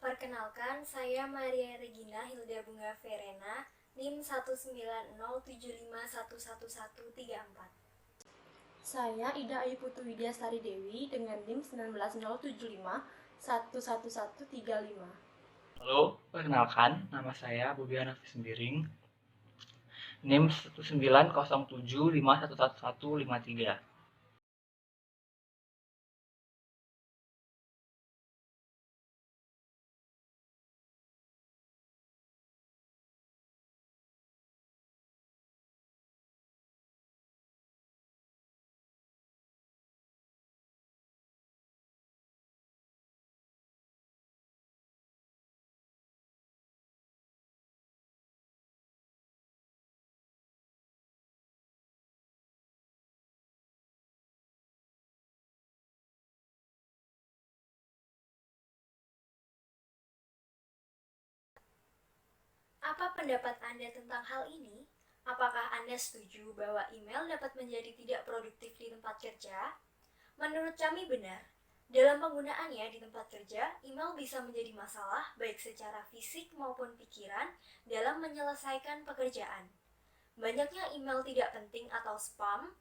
Perkenalkan, saya Maria Regina Hilda Bunga Verena, NIM 19075111134. Saya Ida Ayu Putu Widyastari Dewi dengan NIM 19075111135. Halo, perkenalkan, nama saya Bobi Hanafi Sembiring, NIM 19075111153. Apa pendapat Anda tentang hal ini? Apakah Anda setuju bahwa email dapat menjadi tidak produktif di tempat kerja? Menurut kami benar. Dalam penggunaannya di tempat kerja, email bisa menjadi masalah baik secara fisik maupun pikiran dalam menyelesaikan pekerjaan. Banyaknya email tidak penting atau spam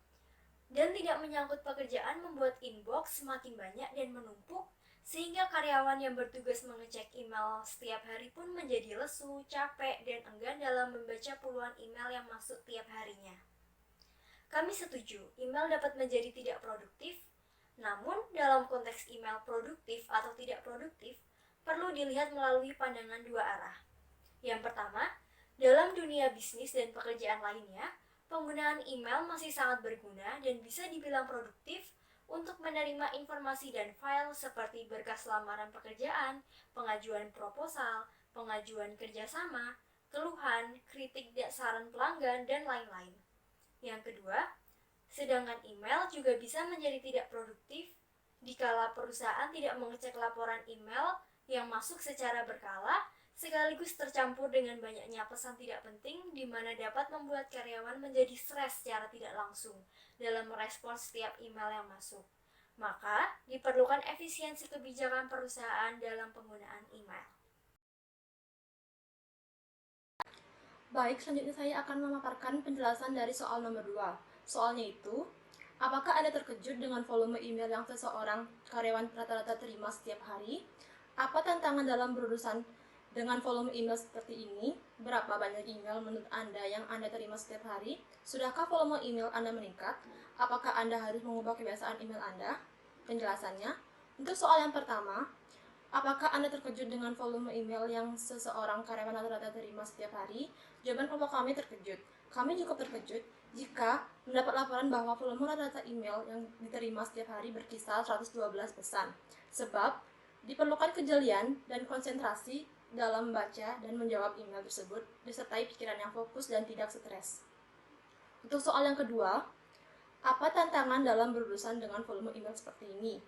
dan tidak menyangkut pekerjaan membuat inbox semakin banyak dan menumpuk, sehingga karyawan yang bertugas mengecek email setiap hari pun menjadi lesu, capek, dan enggan dalam membaca puluhan email yang masuk tiap harinya. Kami setuju, email dapat menjadi tidak produktif, namun dalam konteks email produktif atau tidak produktif, perlu dilihat melalui pandangan dua arah. Yang pertama, dalam dunia bisnis dan pekerjaan lainnya, penggunaan email masih sangat berguna dan bisa dibilang produktif untuk menerima informasi dan file seperti berkas lamaran pekerjaan, pengajuan proposal, pengajuan kerjasama, keluhan, kritik dan saran pelanggan, dan lain-lain. Yang kedua, sedangkan email juga bisa menjadi tidak produktif dikala perusahaan tidak mengecek laporan email yang masuk secara berkala, sekaligus tercampur dengan banyaknya pesan tidak penting di mana dapat membuat karyawan menjadi stres secara tidak langsung dalam merespons setiap email yang masuk. Maka, diperlukan efisiensi kebijakan perusahaan dalam penggunaan email. Baik, selanjutnya saya akan memaparkan penjelasan dari soal nomor 2. Soalnya itu, apakah Anda terkejut dengan volume email yang seseorang karyawan rata-rata terima setiap hari? Apa tantangan dalam berurusan dengan volume email seperti ini? Berapa banyak email menurut Anda yang Anda terima setiap hari? Sudahkah volume email Anda meningkat? Apakah Anda harus mengubah kebiasaan email Anda? Penjelasannya, untuk soal yang pertama, apakah Anda terkejut dengan volume email yang seseorang karyawan rata-rata terima setiap hari? Jawaban kelompok kami terkejut. Kami cukup terkejut jika mendapat laporan bahwa volume rata-rata email yang diterima setiap hari berkisar 112 pesan. Sebab diperlukan kejelian dan konsentrasi dalam membaca dan menjawab email tersebut, disertai pikiran yang fokus dan tidak stres. Untuk soal yang kedua, apa tantangan dalam berurusan dengan volume email seperti ini?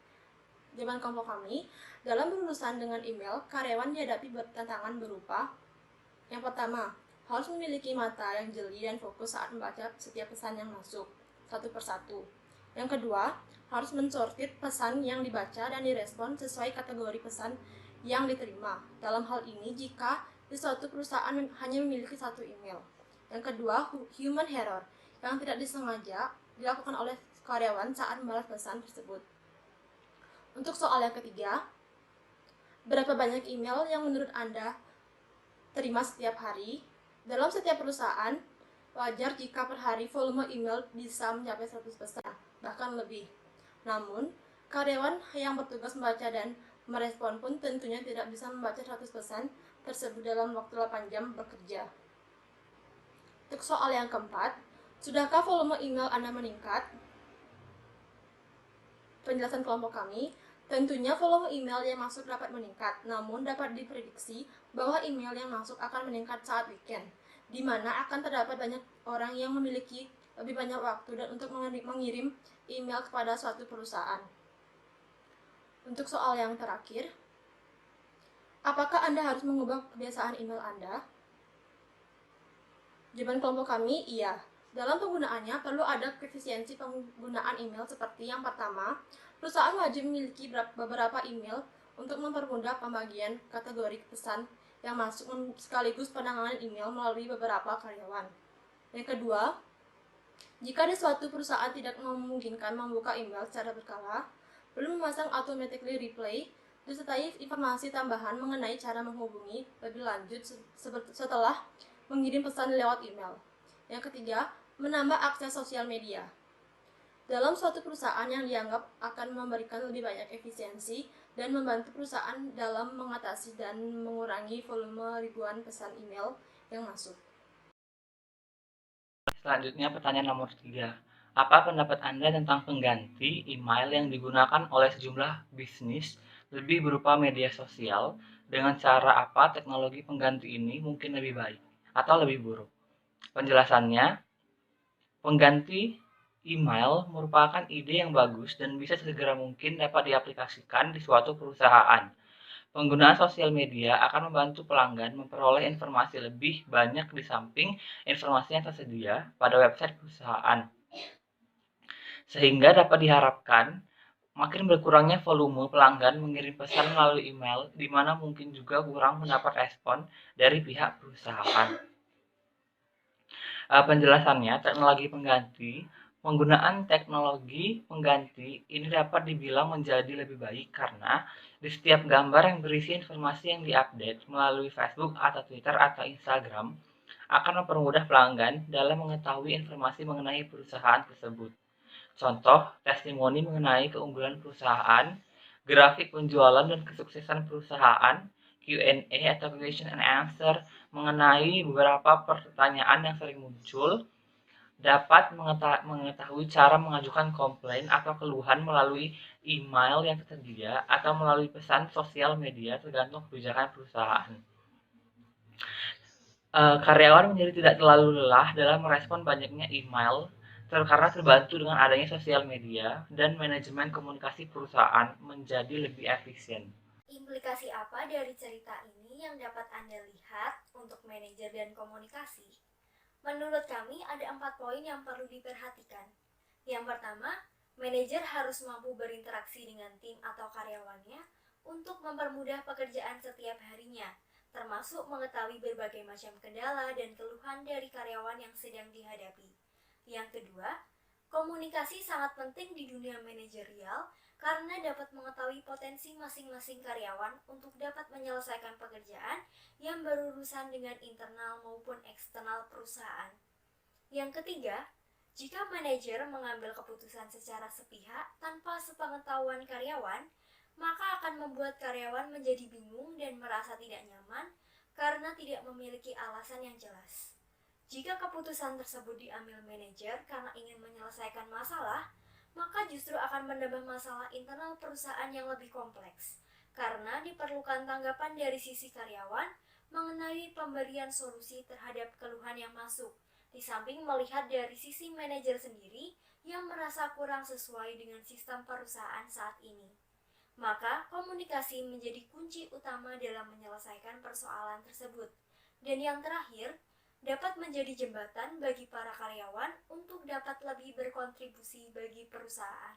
Jawaban kelompok kami, dalam berurusan dengan email, karyawan dihadapi tantangan berupa: yang pertama, harus memiliki mata yang jeli dan fokus saat membaca setiap pesan yang masuk, satu persatu. Yang kedua, harus mensortir pesan yang dibaca dan direspon sesuai kategori pesan yang diterima. Dalam hal ini, jika di suatu perusahaan hanya memiliki satu email. Yang kedua, human error, yang tidak disengaja dilakukan oleh karyawan saat membalas pesan tersebut. Untuk soal yang ketiga, berapa banyak email yang menurut Anda terima setiap hari? Dalam setiap perusahaan, wajar jika per hari volume email bisa mencapai 100 pesan, bahkan lebih. Namun, karyawan yang bertugas membaca dan merespon pun tentunya tidak bisa membaca 100 pesan tersebut dalam waktu 8 jam bekerja. Untuk soal yang keempat, sudahkah volume email Anda meningkat? Penjelasan kelompok kami, tentunya volume email yang masuk dapat meningkat, namun dapat diprediksi bahwa email yang masuk akan meningkat saat weekend, di mana akan terdapat banyak orang yang memiliki lebih banyak waktu dan untuk mengirim email kepada suatu perusahaan. Untuk soal yang terakhir, apakah Anda harus mengubah kebiasaan email Anda? Jawaban kelompok kami, iya. Dalam penggunaannya, perlu ada efisiensi penggunaan email seperti yang pertama, perusahaan wajib memiliki beberapa email untuk mempermudah pembagian kategori pesan yang masuk sekaligus penanganan email melalui beberapa karyawan. Yang kedua, jika di suatu perusahaan tidak memungkinkan membuka email secara berkala, perlu memasang automatically reply disertai informasi tambahan mengenai cara menghubungi lebih lanjut setelah mengirim pesan lewat email. Yang ketiga, menambah akses sosial media. Dalam suatu perusahaan yang dianggap akan memberikan lebih banyak efisiensi dan membantu perusahaan dalam mengatasi dan mengurangi volume ribuan pesan email yang masuk. Selanjutnya pertanyaan nomor 3. Apa pendapat Anda tentang pengganti email yang digunakan oleh sejumlah bisnis lebih berupa media sosial? Dengan cara apa teknologi pengganti ini mungkin lebih baik atau lebih buruk? Penjelasannya, pengganti email merupakan ide yang bagus dan bisa segera mungkin dapat diaplikasikan di suatu perusahaan. Penggunaan sosial media akan membantu pelanggan memperoleh informasi lebih banyak di samping informasi yang tersedia pada website perusahaan. Sehingga dapat diharapkan makin berkurangnya volume pelanggan mengirim pesan melalui email, di mana mungkin juga kurang mendapat respon dari pihak perusahaan. Penjelasannya, penggunaan teknologi pengganti ini dapat dibilang menjadi lebih baik karena di setiap gambar yang berisi informasi yang diupdate melalui Facebook atau Twitter atau Instagram akan mempermudah pelanggan dalam mengetahui informasi mengenai perusahaan tersebut. Contoh, testimoni mengenai keunggulan perusahaan, grafik penjualan dan kesuksesan perusahaan, Q&A atau question and answer mengenai beberapa pertanyaan yang sering muncul, dapat mengetahui cara mengajukan komplain atau keluhan melalui email yang tersedia atau melalui pesan sosial media tergantung kebijakan perusahaan. Karyawan menjadi tidak terlalu lelah dalam merespon banyaknya email karena terbantu dengan adanya sosial media dan manajemen komunikasi perusahaan menjadi lebih efisien. Implikasi apa dari cerita ini yang dapat Anda lihat untuk manajer dan komunikasi? Menurut kami ada 4 poin yang perlu diperhatikan. Yang pertama, manajer harus mampu berinteraksi dengan tim atau karyawannya untuk mempermudah pekerjaan setiap harinya, termasuk mengetahui berbagai macam kendala dan keluhan dari karyawan yang sedang dihadapi. Yang kedua, komunikasi sangat penting di dunia manajerial karena dapat mengetahui potensi masing-masing karyawan untuk dapat menyelesaikan pekerjaan yang berurusan dengan internal maupun eksternal perusahaan. Yang ketiga, jika manajer mengambil keputusan secara sepihak tanpa sepengetahuan karyawan, maka akan membuat karyawan menjadi bingung dan merasa tidak nyaman karena tidak memiliki alasan yang jelas. Jika keputusan tersebut diambil manajer karena ingin menyelesaikan masalah, maka justru akan menambah masalah internal perusahaan yang lebih kompleks, karena diperlukan tanggapan dari sisi karyawan mengenai pemberian solusi terhadap keluhan yang masuk, di samping melihat dari sisi manajer sendiri yang merasa kurang sesuai dengan sistem perusahaan saat ini. Maka komunikasi menjadi kunci utama dalam menyelesaikan persoalan tersebut. Dan yang terakhir, dapat menjadi jembatan bagi para karyawan untuk dapat lebih berkontribusi bagi perusahaan.